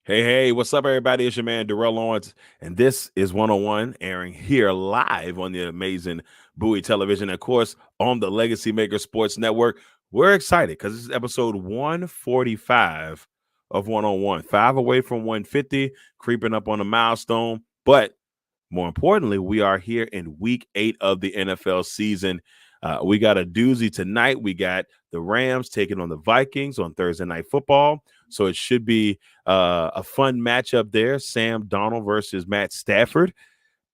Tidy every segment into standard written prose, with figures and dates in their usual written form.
Hey, what's up, everybody? It's your man, Darrell Owens, and this is 101, airing here live on the amazing Bowie Television, of course, on the Legacy Maker Sports Network. We're excited because this is episode 145 of 101, 5 away from 150, creeping up on a milestone. But more importantly, we are here in week 8 of the NFL season. We got a doozy tonight. We got the Rams taking on the Vikings on Thursday Night Football. So it should be a fun matchup there. Sam Darnold versus Matt Stafford.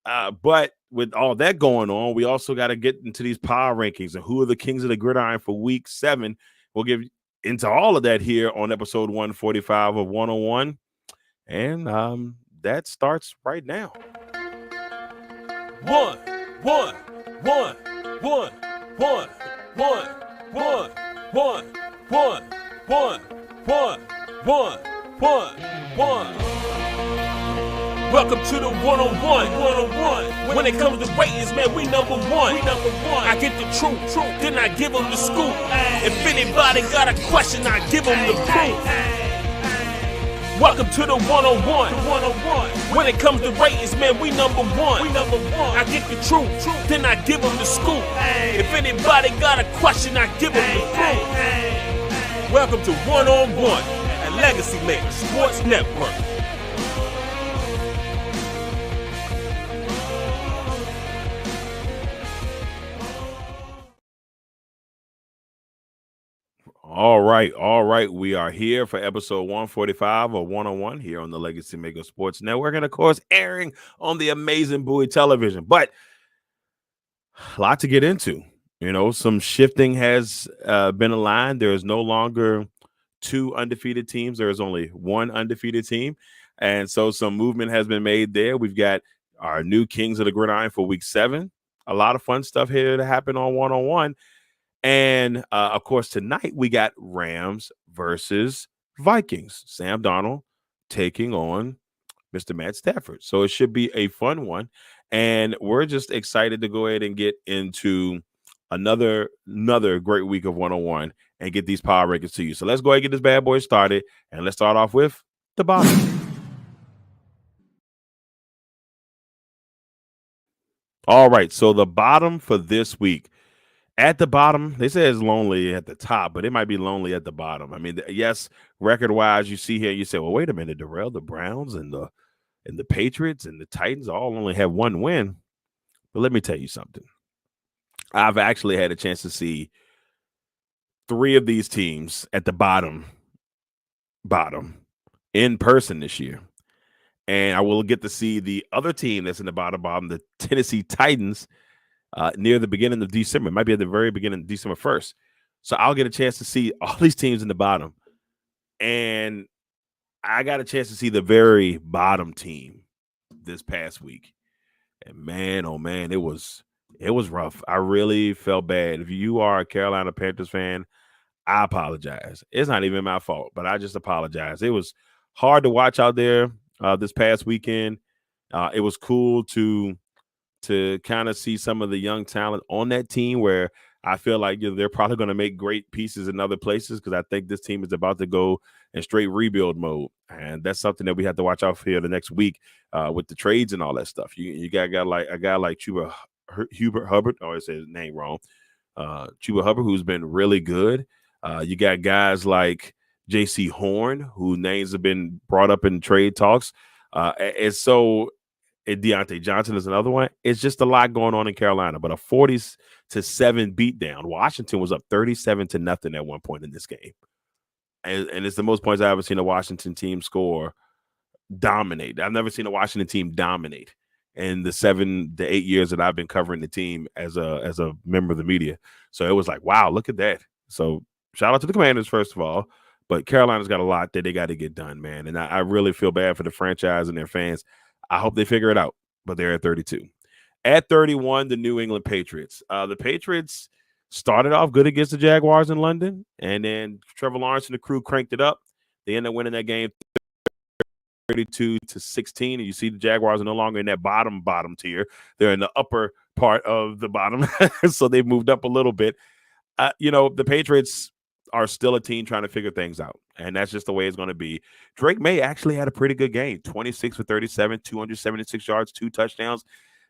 But with all that going on, we also got to get into these power rankings and who are the kings of the gridiron for week 7. We'll get into all of that here on episode 145 of 101. And that starts right now. One, one, one, one, one, one, one, one, one, one, one, one, one. Welcome to the 101. When it comes to ratings, man, we number one. I get the truth, then I give them the scoop. If anybody got a question, I give them the proof. Welcome to the 101. When it comes to ratings, man, we number one. I get the truth, then I give them the scoop. If anybody got a question, I give them the proof. Welcome to 101 at Legacy Maker Sports Network. All right. We are here for episode 145 of 101 here on the Legacy Maker Sports Network, and of course, airing on the amazing Bowie Television. But a lot to get into. You know, some shifting has been aligned. There is no longer 2 undefeated teams. There is only 1 undefeated team. And so some movement has been made there. We've got our new Kings of the Gridiron for week 7. A lot of fun stuff here to happen on 101. And, of course, tonight we got Rams versus Vikings. Sam Darnold taking on Mr. Matt Stafford. So it should be a fun one. And we're just excited to go ahead and get into another great week of 101 and get these power rankings to you. So let's go ahead and get this bad boy started. And let's start off with the bottom. All right. So the bottom for this week. At the bottom, they say it's lonely at the top, but it might be lonely at the bottom. I mean, yes, record-wise, you see here, you say, well, wait a minute, Darrell, the Browns and the Patriots and the Titans all only have 1 win. But let me tell you something. I've actually had a chance to see 3 of these teams at the bottom in person this year. And I will get to see the other team that's in the bottom, the Tennessee Titans, near the beginning of December. It might be at the very beginning of December 1st. So I'll get a chance to see all these teams in the bottom. And I got a chance to see the very bottom team this past week. And man, oh man, it was rough. I really felt bad. If you are a Carolina Panthers fan, I apologize. It's not even my fault, but I just apologize. It was hard to watch out there this past weekend. It was cool to kind of see some of the young talent on that team where I feel like they're probably going to make great pieces in other places because I think this team is about to go in straight rebuild mode. And that's something that we have to watch out for here the next week with the trades and all that stuff. You got a guy like Hubert Hubbard, I always say his name wrong, Chuba Hubbard, who's been really good. You got guys like J.C. Horn, whose names have been brought up in trade talks. And Deontay Johnson is another one. It's just a lot going on in Carolina, but a 40-7 beatdown. Washington was up 37-0 at one point in this game. And it's the most points I've ever seen a Washington team score dominate. I've never seen a Washington team dominate in the 7 to 8 years that I've been covering the team as a member of the media. So it was like, wow, look at that. So shout out to the Commanders, first of all. But Carolina's got a lot that they got to get done, man. And I really feel bad for the franchise and their fans. I hope they figure it out, but they're at 32. At 31, the New England Patriots. The Patriots started off good against the Jaguars in London, and then Trevor Lawrence and the crew cranked it up. They ended up winning that game 32-16, and you see the Jaguars are no longer in that bottom tier. They're in the upper part of the bottom, so they've moved up a little bit. The Patriots are still a team trying to figure things out. and that's just the way it's going to be. Drake May actually had a pretty good game, 26 for 37, 276 yards, 2 touchdowns.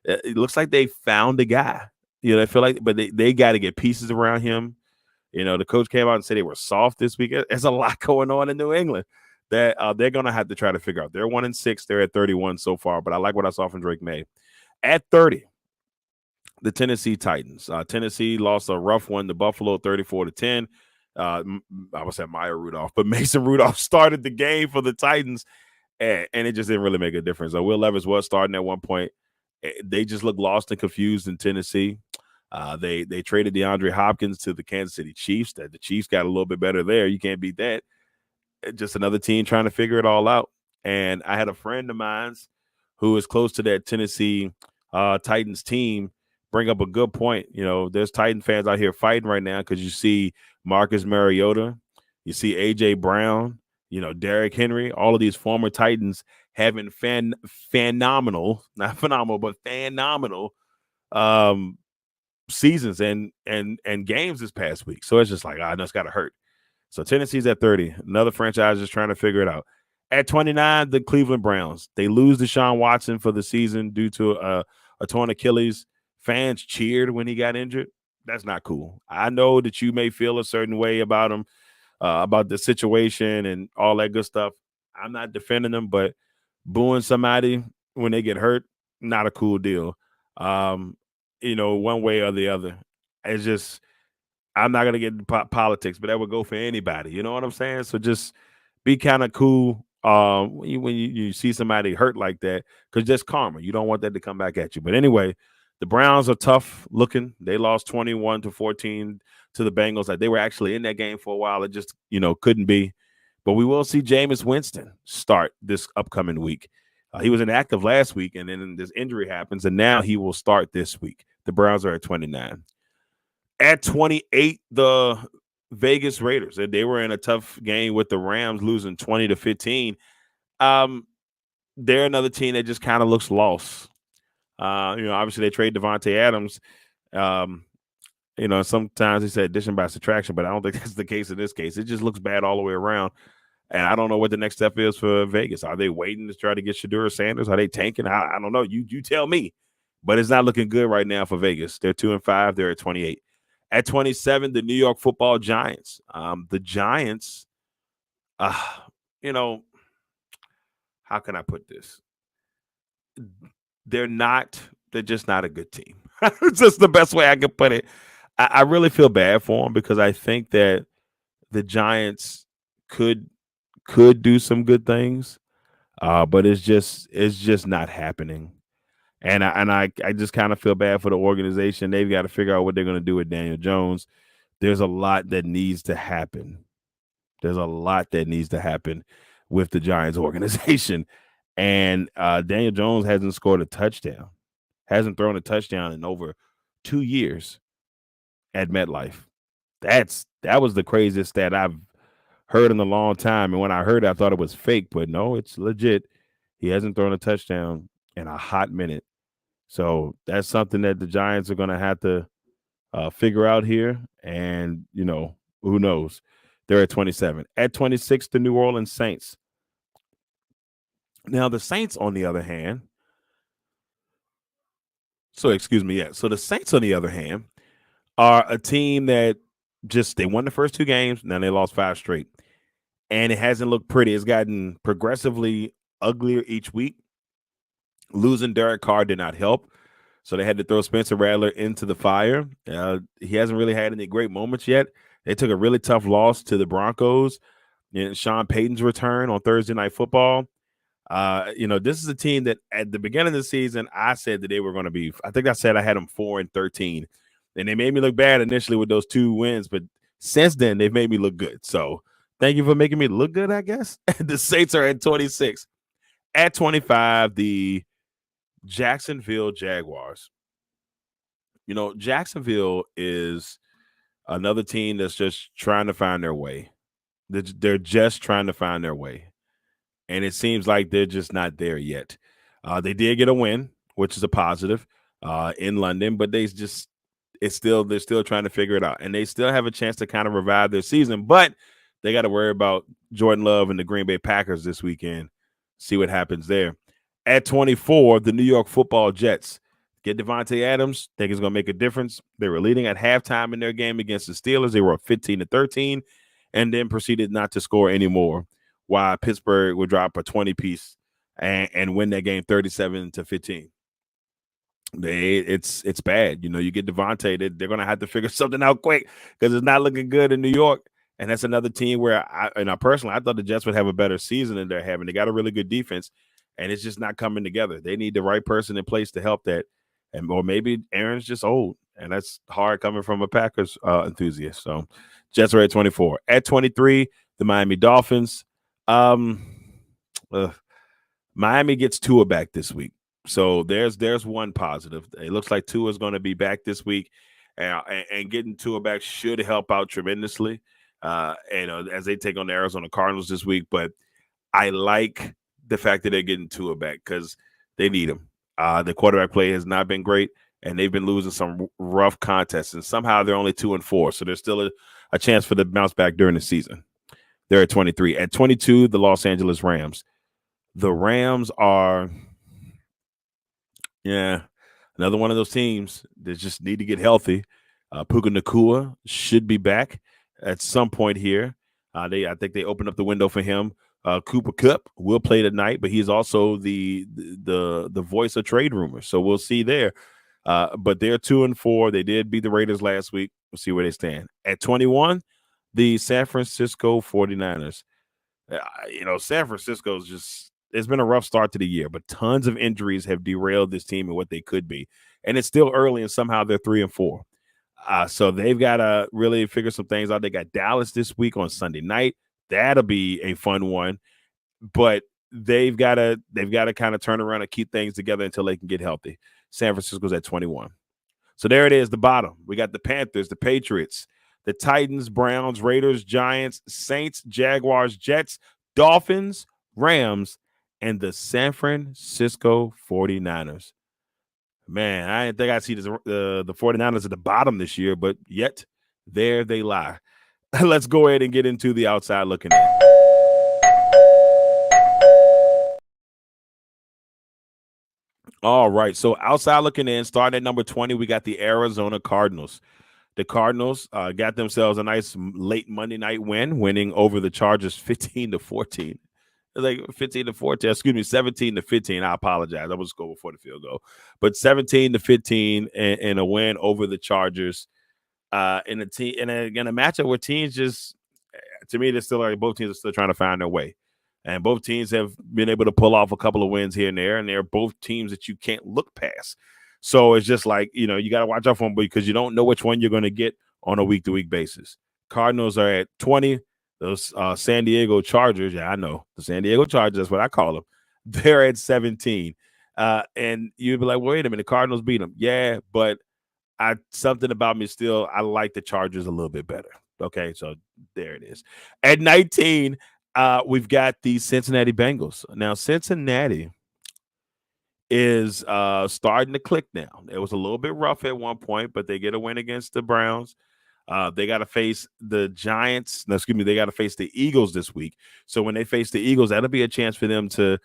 It looks like they found the guy. They feel like, but they got to get pieces around him. The coach came out and said they were soft this week. There's a lot going on in New England that they're going to have to try to figure out. They're 1-6. They're at 31 so far, but I like what I saw from Drake May. At 30, the Tennessee Titans. Tennessee lost a rough one to Buffalo, 34-10. I was at Maya Rudolph, but Mason Rudolph started the game for the Titans, and it just didn't really make a difference. Will Levis was starting at one point. They just looked lost and confused in Tennessee. They traded DeAndre Hopkins to the Kansas City Chiefs. The Chiefs got a little bit better there. You can't beat that. Just another team trying to figure it all out. And I had a friend of mine who is close to that Tennessee Titans team bring up a good point. There's Titan fans out here fighting right now because you see Marcus Mariota, you see A.J. Brown, Derrick Henry, all of these former Titans having phenomenal, not phenomenal, but phenomenal seasons and games this past week. So it's just like, I know it's got to hurt. So Tennessee's at 30. Another franchise is trying to figure it out. At 29, the Cleveland Browns. They lose Deshaun Watson for the season due to a torn Achilles. Fans cheered when he got injured. That's not cool. I know that you may feel a certain way about him, about the situation and all that good stuff. I'm not defending them, but booing somebody when they get hurt, not a cool deal. One way or the other. It's just, I'm not going to get into politics, but that would go for anybody. You know what I'm saying? So just be kind of cool when you see somebody hurt like that, because that's karma. You don't want that to come back at you. But anyway, the Browns are tough looking. They lost 21-14 to the Bengals. Like, they were actually in that game for a while. It just, couldn't be. But we will see Jameis Winston start this upcoming week. He was inactive last week, and then this injury happens, and now he will start this week. The Browns are at 29. At 28, the Vegas Raiders. They were in a tough game with the Rams, losing 20-15. They're another team that just kind of looks lost. Obviously they trade Devontae Adams. Sometimes they say addition by subtraction, but I don't think that's the case in this case. It just looks bad all the way around. And I don't know what the next step is for Vegas. Are they waiting to try to get Shedeur Sanders? Are they tanking? I don't know. You tell me. But it's not looking good right now for Vegas. They're 2-5. They're at 28. At 27, the New York Football Giants. The Giants, how can I put this? They're just not a good team. It's just the best way I can put it. I really feel bad for them because I think that the Giants could do some good things, but it's just not happening. And I just kind of feel bad for the organization. They've got to figure out what they're going to do with Daniel Jones. There's a lot that needs to happen. There's a lot that needs to happen with the Giants organization. And Daniel Jones hasn't scored a touchdown, hasn't thrown a touchdown in over 2 years at MetLife. That was the craziest stat I've heard in a long time. And when I heard it, I thought it was fake, but no, it's legit. He hasn't thrown a touchdown in a hot minute. So that's something that the Giants are going to have to figure out here. And, who knows? They're at 27. At 26, the New Orleans Saints. Now, the Saints, on the other hand, so the Saints, on the other hand, are a team that they won the first 2 games, and then they lost 5 straight. And it hasn't looked pretty. It's gotten progressively uglier each week. Losing Derek Carr did not help, so they had to throw Spencer Rattler into the fire. He hasn't really had any great moments yet. They took a really tough loss to the Broncos in Sean Payton's return on Thursday Night Football. This is a team that at the beginning of the season, I said that they were going to be, I think I said I had them 4-13. And they made me look bad initially with those 2 wins, but since then, they've made me look good. So thank you for making me look good, I guess. The Saints are at 26. At 25, the Jacksonville Jaguars. Jacksonville is another team that's just trying to find their way. They're just trying to find their way. And it seems like they're just not there yet. They did get a win, which is a positive, in London, but they're still trying to figure it out. And they still have a chance to kind of revive their season. But They got to worry about Jordan Love and the Green Bay Packers this weekend. See what happens there. At 24, the New York Football Jets get Devontae Adams. Think it's going to make a difference. They were leading at halftime in their game against the Steelers. They were up 15-13, and then proceeded not to score anymore. While Pittsburgh would drop a 20-piece and win that game 37-15. It's bad. You get Devontae, they're going to have to figure something out quick because it's not looking good in New York. And that's another team where I personally, I thought the Jets would have a better season than they're having. They got a really good defense, and it's just not coming together. They need the right person in place to help that. Or maybe Aaron's just old, and that's hard coming from a Packers enthusiast. So Jets are at 24. At 23, the Miami Dolphins. Miami gets Tua back this week. So there's one positive. It looks like Tua is going to be back this week, and getting Tua back should help out tremendously. As they take on the Arizona Cardinals this week. But I like the fact that they're getting Tua back because they need him. The quarterback play has not been great, and they've been losing some rough contests, and somehow they're only 2-4. So there's still a chance for the bounce back during the season. They're at 23. At 22, the Los Angeles Rams. The Rams are, another one of those teams that just need to get healthy. Puka Nacua should be back at some point here. I think they opened up the window for him. Cooper Kupp will play tonight, but he's also the voice of trade rumors. So we'll see there. But they're 2-4. They did beat the Raiders last week. We'll see where they stand. At 21, the San Francisco 49ers. San Francisco's just, it's been a rough start to the year, but tons of injuries have derailed this team and what they could be. And it's still early, and somehow they're 3-4. So they've got to really figure some things out. They got Dallas this week on Sunday night. That'll be a fun one. But they've got to kind of turn around and keep things together until they can get healthy. San Francisco's at 21. So there it is, the bottom. We got the Panthers, the Patriots, the Titans, Browns, Raiders, Giants, Saints, Jaguars, Jets, Dolphins, Rams, and the San Francisco 49ers. Man, I didn't think I'd see the 49ers at the bottom this year, but yet there they lie. Let's go ahead and get into the outside looking in. All right, so outside looking in, starting at number 20, we got the Arizona Cardinals. The Cardinals got themselves a nice late Monday night win, winning over the Chargers 15-14. Like 15-14, 17-15. I apologize. I was going before the field goal, but 17-15 in a win over the Chargers. In a matchup where teams just, to me, they're still both teams are still trying to find their way, and both teams have been able to pull off a couple of wins here and there, and they're both teams that you can't look past. So it's just like you got to watch out for them because you don't know which one you're going to get on a week-to-week basis. Cardinals are at 20. Those San Diego Chargers, I know. The San Diego Chargers, that's what I call them. They're at 17. And you'd be like, wait a minute, the Cardinals beat them. Yeah, but something about me still, I like the Chargers a little bit better. Okay, so there it is. At 19, we've got the Cincinnati Bengals. Now, Cincinnati is starting to click now. It was a little bit rough at one point, but they get a win against the Browns. They got to face the Giants. No, excuse me. They got to face the Eagles this week. So when they face the Eagles, that'll be a chance for them to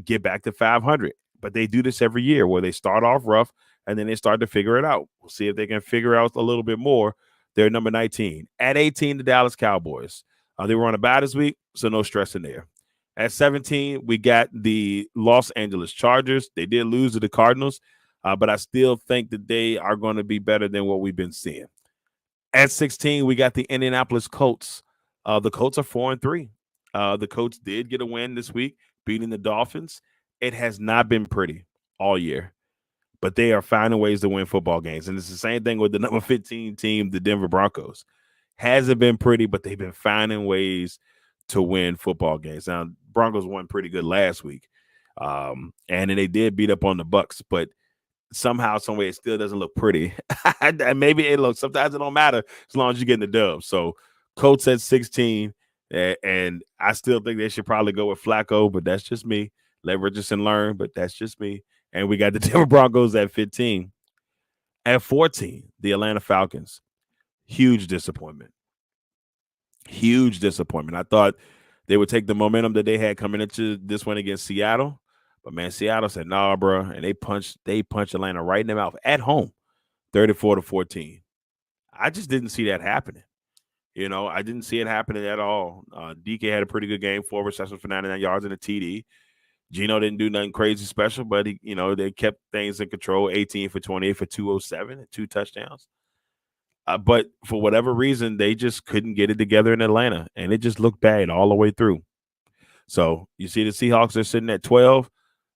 get back to 500. But they do this every year where they start off rough and then they start to figure it out. We'll see if they can figure out a little bit more. They're number 19. At 18, the Dallas Cowboys. They were on a bye this week, so no stress in there. At 17, we got the Los Angeles Chargers. They did lose to the Cardinals, but I still think that they are going to be better than what we've been seeing. At 16, we got the Indianapolis Colts. The Colts are 4-3. The Colts did get a win this week, beating the Dolphins. It has not been pretty all year, but they are finding ways to win football games. And it's the same thing with the number 15 team, the Denver Broncos. Hasn't been pretty, but they've been finding ways to win football games. Now, Broncos won pretty good last week, and then they did beat up on the Bucs, but somehow, some way, it still doesn't look pretty. Maybe it looks. Sometimes it don't matter as long as you're getting the dub. So, Colts at 16, and I still think they should probably go with Flacco, but that's just me. Let Richardson learn, but that's just me. And we got the Denver Broncos at 15. At 14, the Atlanta Falcons. Huge disappointment. Huge disappointment. I thought they would take the momentum that they had coming into this one against Seattle, but man, Seattle said, "Nah, bro," and they punched Atlanta right in the mouth at home, 34-14. I just didn't see that happening. I didn't see it happening at all. DK had a pretty good game, 4 receptions for 99 yards and a TD. Gino didn't do nothing crazy special, but they kept things in control. 18 for 28 for 207 and 2 touchdowns. But for whatever reason, they just couldn't get it together in Atlanta, and it just looked bad all the way through. So you see the Seahawks are sitting at 12,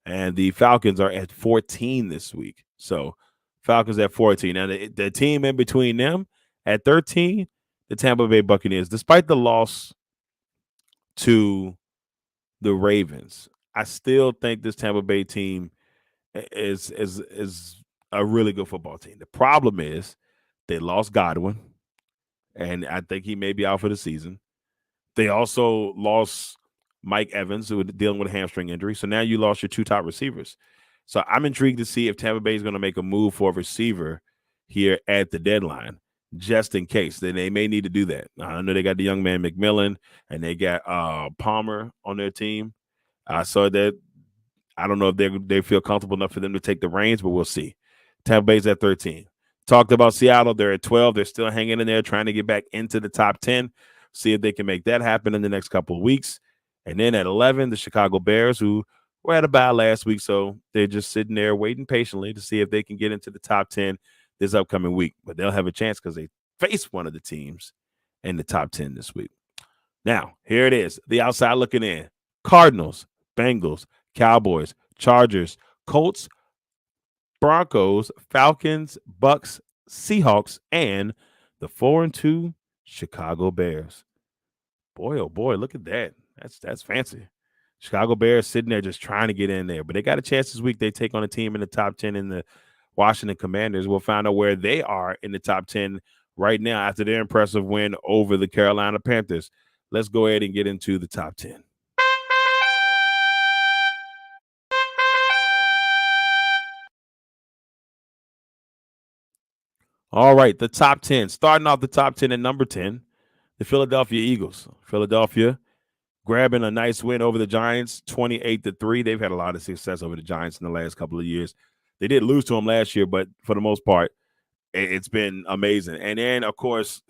and the Falcons are at 14 this week. So Falcons at 14. Now the team in between them at 13, the Tampa Bay Buccaneers, despite the loss to the Ravens, I still think this Tampa Bay team is a really good football team. The problem is they lost Godwin, and I think he may be out for the season. They also lost Mike Evans, who was dealing with a hamstring injury. So now you lost your 2 top receivers. So I'm intrigued to see if Tampa Bay is going to make a move for a receiver here at the deadline, just in case. Then they may need to do that. I know they got the young man McMillan, and they got Palmer on their team. So that I don't know if they feel comfortable enough for them to take the reins, but we'll see. Tampa Bay's at 13. Talked about Seattle. They're at 12. They're still hanging in there, trying to get back into the top 10. See if they can make that happen in the next couple of weeks. And then at 11, the Chicago Bears, who were at a bye last week, so they're just sitting there waiting patiently to see if they can get into the top 10 this upcoming week. But they'll have a chance because they face one of the teams in the top 10 this week. Now, here it is, the outside looking in. Cardinals, Bengals, Cowboys, Chargers, Colts, Broncos, Falcons, Bucks, Seahawks, and the 4-2 Chicago Bears. Boy, oh boy, look at that. That's fancy. Chicago Bears sitting there just trying to get in there. But they got a chance this week. They take on a team in the top 10 in the Washington Commanders. We'll find out where they are in the top 10 right now after their impressive win over the Carolina Panthers. Let's go ahead and get into the top 10. All right, the top 10. Starting off the top 10 at number 10, the Philadelphia Eagles. Philadelphia grabbing a nice win over the Giants, 28-3. They've had a lot of success over the Giants in the last couple of years. They did lose to them last year, but for the most part, it's been amazing. And then, of course,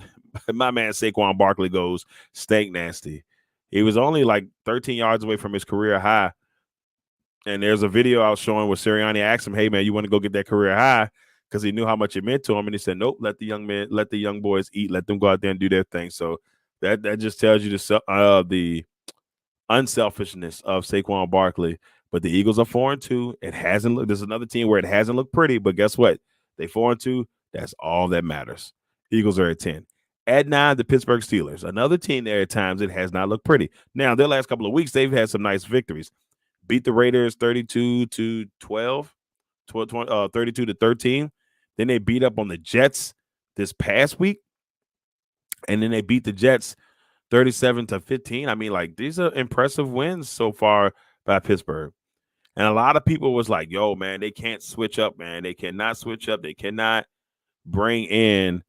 my man Saquon Barkley goes stank nasty. He was only like 13 yards away from his career high. And there's a video I was showing where Sirianni asked him, "Hey, man, you want to go get that career high?" Because he knew how much it meant to him. And he said, "Nope, let the young boys eat. Let them go out there and do their thing." So that just tells you the unselfishness of Saquon Barkley. But the Eagles are 4-2. It hasn't looked. There's another team where it hasn't looked pretty, but guess what? They 4-2. That's all that matters. Eagles are at 10. At 9, the Pittsburgh Steelers. Another team there at times it has not looked pretty. Now, their last couple of weeks, they've had some nice victories. Beat the Raiders 32-12, 32-13. Then they beat up on the Jets this past week. And then they beat the Jets 37-15. I mean, like, these are impressive wins so far by Pittsburgh. And a lot of people was like, yo, man, they can't switch up, man. They cannot switch up. They cannot bring in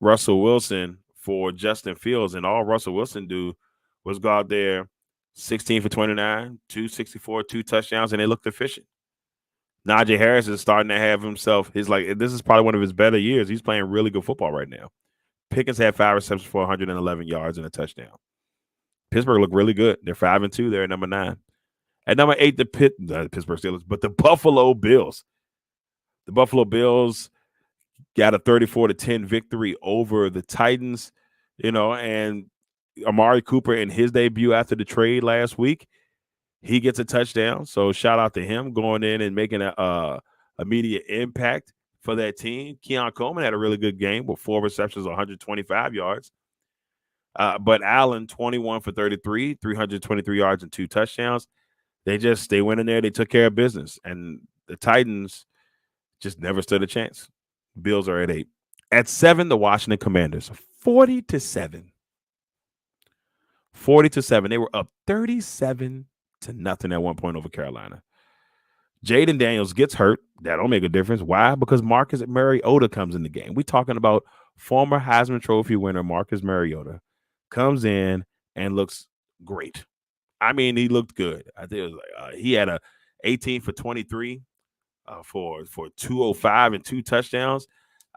Russell Wilson for Justin Fields. And all Russell Wilson do was go out there 16 for 29, 264, 2 touchdowns, and they looked efficient. Najee Harris is starting to have himself, this is probably one of his better years. He's playing really good football right now. Pickens had 5 receptions for 111 yards and a touchdown. Pittsburgh looked really good. They're 5-2. They're at number 9. At number 8, the Pittsburgh Steelers, but the Buffalo Bills. The Buffalo Bills got a 34-10 victory over the Titans, and Amari Cooper in his debut after the trade last week, he gets a touchdown. So shout out to him going in and making a immediate impact for that team. Keon Coleman had a really good game with 4 receptions, 125 yards. But Allen, 21 for 33, 323 yards and 2 touchdowns. They went in there, they took care of business. And the Titans just never stood a chance. Bills are at 8. At 7, the Washington Commanders, 40-7. 40-7. They were up 37-0 at one point over Carolina. Jaden Daniels gets hurt. That don't make a difference. Why? Because Marcus Mariota comes in the game. We're talking about former Heisman Trophy winner Marcus Mariota comes in and looks great. I mean, he looked good. I think it was like, he had a 18 for 23 for 205 and 2 touchdowns.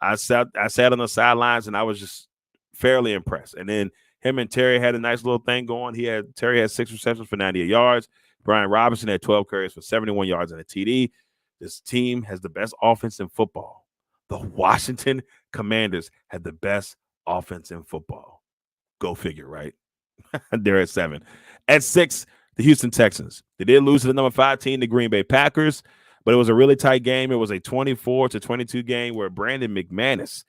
I sat on the sidelines and I was just fairly impressed. And then him and Terry had a nice little thing going. Terry had 6 receptions for 98 yards. Brian Robinson had 12 carries for 71 yards and a TD. This team has the best offense in football. The Washington Commanders had the best offense in football. Go figure, right? They're at 7. At 6, the Houston Texans. They did lose to the number 5 team, the Green Bay Packers, but it was a really tight game. It was a 24-22 game where Brandon McManus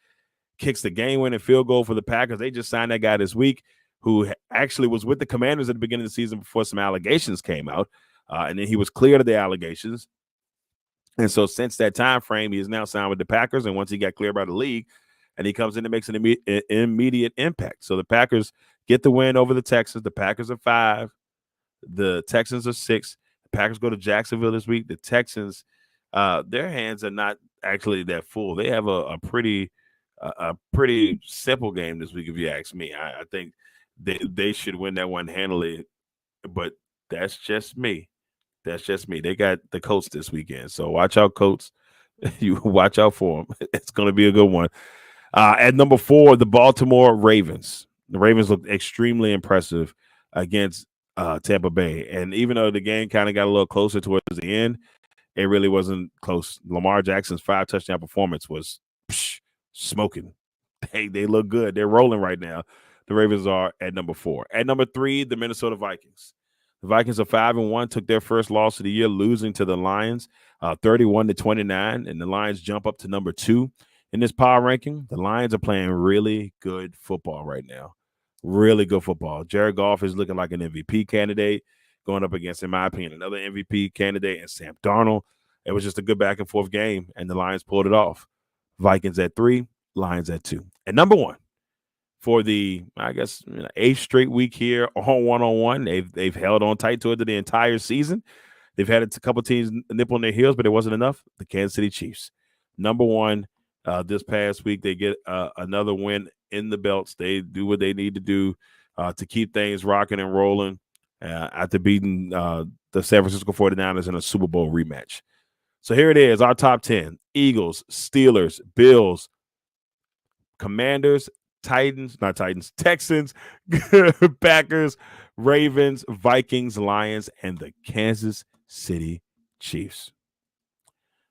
kicks the game-winning field goal for the Packers. They just signed that guy this week who actually was with the Commanders at the beginning of the season before some allegations came out, and then he was cleared of the allegations. And so since that time frame, he is now signed with the Packers, and once he got cleared by the league, and he comes in and makes an immediate impact. So the Packers get the win over the Texans. The Packers are 5. The Texans are 6. The Packers go to Jacksonville this week. The Texans, their hands are not actually that full. They have a pretty simple game this week, if you ask me. I think they should win that one handily, but that's just me. That's just me. They got the Colts this weekend, so watch out, Colts. You watch out for them. It's going to be a good one. At number 4, the Baltimore Ravens. The Ravens looked extremely impressive against Tampa Bay. And even though the game kind of got a little closer towards the end, it really wasn't close. Lamar Jackson's 5-touchdown performance was smoking. They look good. They're rolling right now. The Ravens are at number 4. At number 3, the Minnesota Vikings. The Vikings are 5-1, took their first loss of the year, losing to the Lions 31-29, and the Lions jump up to number 2. In this power ranking, the Lions are playing really good football right now. Really good football. Jared Goff is looking like an MVP candidate, going up against, in my opinion, another MVP candidate, and Sam Darnold. It was just a good back-and-forth game, and the Lions pulled it off. Vikings at 3, Lions at 2. And number 1, for the, I guess, 8th straight week here on one-on-one, they've held on tight to it the entire season. They've had a couple teams nip on their heels, but it wasn't enough. The Kansas City Chiefs. Number 1. This past week, they get another win in the belts. They do what they need to do to keep things rocking and rolling after beating the San Francisco 49ers in a Super Bowl rematch. So here it is, our top 10. Eagles, Steelers, Bills, Commanders, Texans, Packers, Ravens, Vikings, Lions, and the Kansas City Chiefs.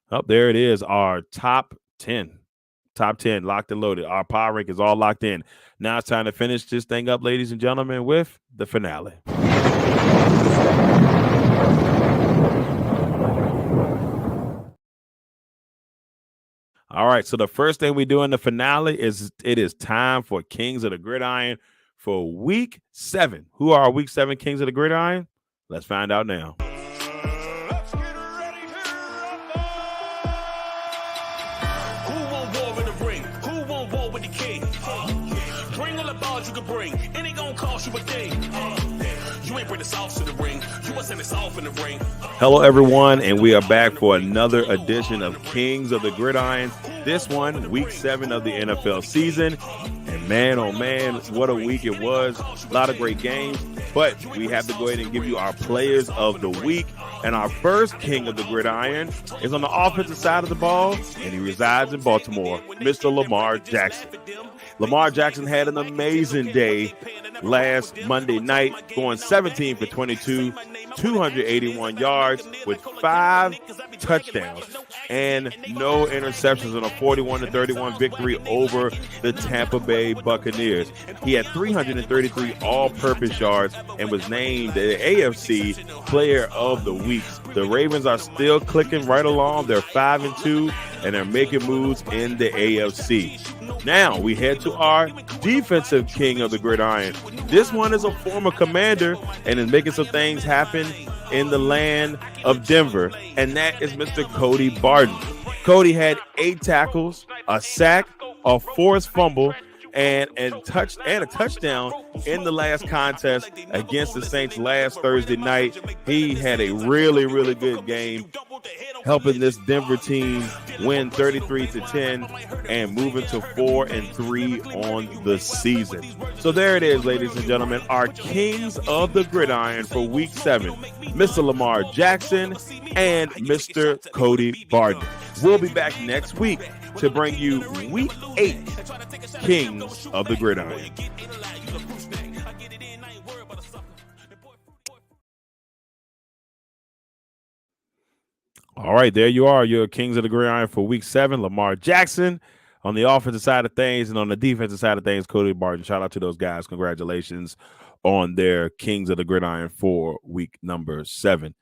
Oh, there it is, our top 10. Top 10 locked and loaded. Our power rank is all locked in. Now it's time to finish this thing up, ladies and gentlemen, with the finale. All right, so the first thing we do in the finale is it is time for Kings of the Gridiron for Week 7. Who are our Week 7 Kings of the Gridiron? Let's find out now. You can bring, and it gonna cost you a thing. You ain't bring the sauce to the ring. You must send it off in the ring. Hello, everyone, and we are back for another edition of Kings of the Gridiron. This one, Week 7 of the NFL season. And man, oh man, what a week it was. A lot of great games. But we have to go ahead and give you our players of the week. And our first King of the Gridiron is on the offensive side of the ball, and he resides in Baltimore, Mr. Lamar Jackson. Lamar Jackson had an amazing day last Monday night, going 17 for 22, 281 yards with 5 touchdowns and no interceptions in a 41-31 victory over the Tampa Bay Buccaneers. He had 333 all-purpose yards and was named the AFC Player of the Week. The Ravens are still clicking right along. They're 5-2, and they're making moves in the AFC. Now we head to our defensive King of the Gridiron. This one is a former Commander and is making some things happen in the land of Denver, and that is Mr. Cody Barton. Cody had 8 tackles, a sack, a forced fumble, and a touchdown in the last contest against the Saints last Thursday night. He had a really, really good game. helping this Denver team win 33-10 and moving to 4-3 on the season. So there it is, ladies and gentlemen, our Kings of the Gridiron for Week 7, Mr. Lamar Jackson and Mr. Cody Barton. We'll be back next week to bring you Week 8 Kings of the Gridiron. All right, there you are, your Kings of the Gridiron for Week 7. Lamar Jackson on the offensive side of things, and on the defensive side of things, Cody Barton. Shout out to those guys. Congratulations on their Kings of the Gridiron for Week number 7.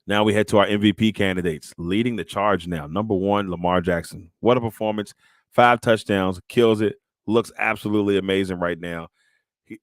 Now we head to our MVP candidates. Leading the charge now, number 1, Lamar Jackson. What a performance. 5 touchdowns, kills it, looks absolutely amazing right now.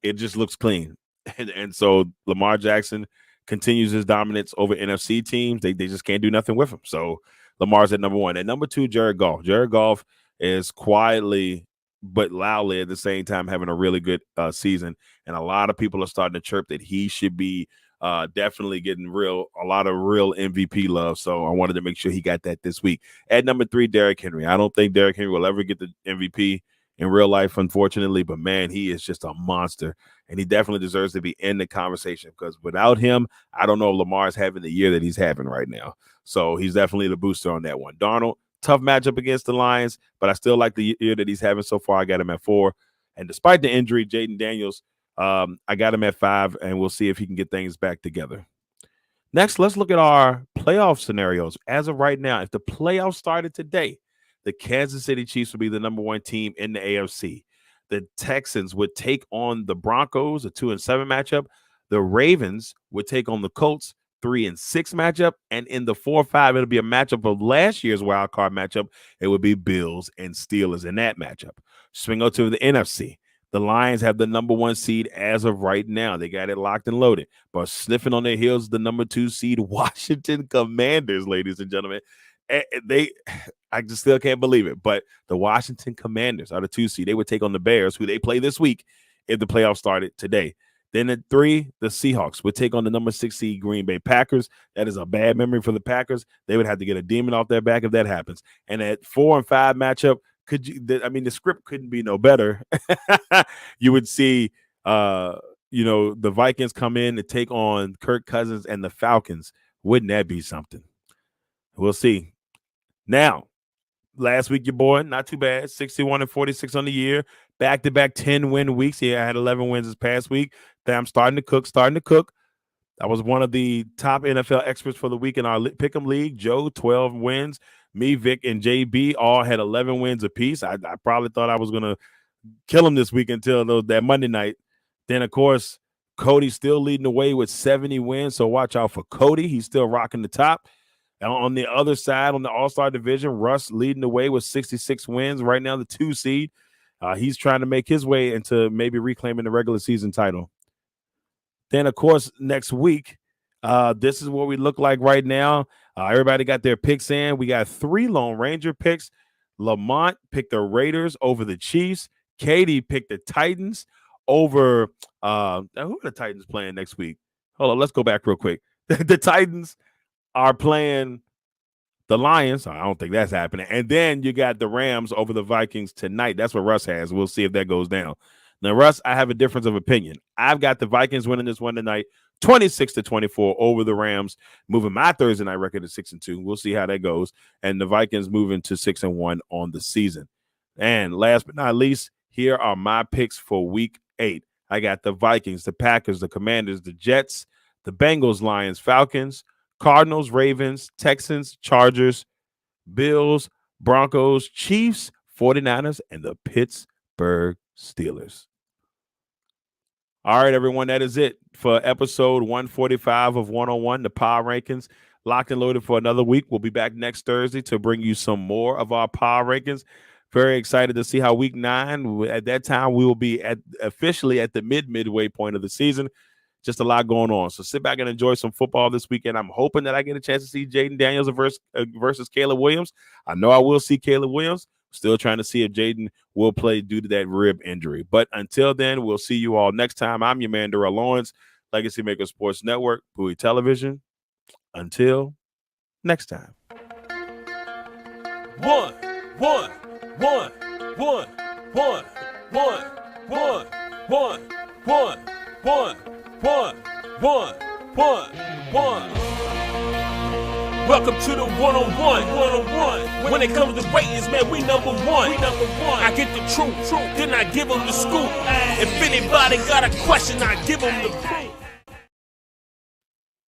It just looks clean. And so Lamar Jackson continues his dominance over NFC teams. They just can't do nothing with him. So Lamar's at number 1. At number 2, Jared Goff. Jared Goff is quietly but loudly at the same time having a really good season. And a lot of people are starting to chirp that he should be definitely getting a lot of real MVP love. So I wanted to make sure he got that this week. At number 3, Derrick Henry. I don't think Derrick Henry will ever get the MVP in real life, unfortunately, but man, he is just a monster, and he definitely deserves to be in the conversation, because without him, I don't know if Lamar's having the year that he's having right now. So he's definitely the booster on that one. Darnold, tough matchup against the Lions, but I still like the year that he's having so far. I got him at 4. And despite the injury, Jaden Daniels, I got him at 5, and we'll see if he can get things back together. Next, let's look at our playoff scenarios. As of right now, if the playoffs started today, the Kansas City Chiefs would be the number 1 team in the AFC. The Texans would take on the Broncos, a 2-7 matchup. The Ravens would take on the Colts, 3-6 matchup. And in the 4-5, it'll be a matchup of last year's wild card matchup. It would be Bills and Steelers in that matchup. Swing over to the NFC. The Lions have the number 1 seed as of right now. They got it locked and loaded. But sniffing on their heels, the number 2 seed Washington Commanders, ladies and gentlemen. I just still can't believe it. But the Washington Commanders are the 2 seed. They would take on the Bears, who they play this week if the playoffs started today. Then at 3, the Seahawks would take on the number 6 seed Green Bay Packers. That is a bad memory for the Packers. They would have to get a demon off their back if that happens. And at 4 and 5 matchup, the script couldn't be no better. You would see, the Vikings come in to take on Kirk Cousins and the Falcons. Wouldn't that be something? We'll see. Now, last week, your boy, not too bad, 61-46 on the year, back-to-back 10-win weeks. Yeah, I had 11 wins this past week. Then I'm starting to cook. I was one of the top NFL experts for the week in our Pick'em League. Joe, 12 wins. Me, Vic, and JB all had 11 wins apiece. I probably thought I was going to kill him this week until that Monday night. Then, of course, Cody's still leading the way with 70 wins, so watch out for Cody. He's still rocking the top. On the other side, on the All-Star division, Russ leading the way with 66 wins. Right now, the 2 seed. He's trying to make his way into maybe reclaiming the regular season title. Then, of course, next week, this is what we look like right now. Everybody got their picks in. We got 3 Lone Ranger picks. Lamont picked the Raiders over the Chiefs. Katie picked the Titans over who are the Titans playing next week? Hold on, let's go back real quick. The Titans are playing the Lions. I don't think that's happening. And then you got the Rams over the Vikings tonight. That's what Russ has. We'll see if that goes down. Now, Russ, I have a difference of opinion. I've got the Vikings winning this one tonight, 26-24 over the Rams, moving my Thursday night record to 6-2. We'll see how that goes. And the Vikings moving to 6-1 on the season. And last but not least, here are my picks for week 8. I got the Vikings, the Packers, the Commanders, the Jets, the Bengals, Lions, Falcons, Cardinals, Ravens, Texans, Chargers, Bills, Broncos, Chiefs, 49ers, and the Pittsburgh Steelers. All right, everyone, that is it for episode 145 of 101, the Power Rankings. Locked and loaded for another week. We'll be back next Thursday to bring you some more of our Power Rankings. Very excited to see how week 9, at that time, we will be officially at the midway point of the season. Just a lot going on. So sit back and enjoy some football this weekend. I'm hoping that I get a chance to see Jaden Daniels versus Caleb Williams. I know I will see Caleb Williams. Still trying to see if Jaden will play due to that rib injury. But until then, we'll see you all next time. I'm your man, Darrell Owens, Legacy Maker Sports Network, Bowie Television. Until next time. one, one, one, one, one, one, one, one, one, one, one, one, one, one. Welcome to the one-on-one, one-on-one. When it comes to ratings, man, we number one. I get the truth, then I give them the scoop. If anybody got a question, I give them the proof.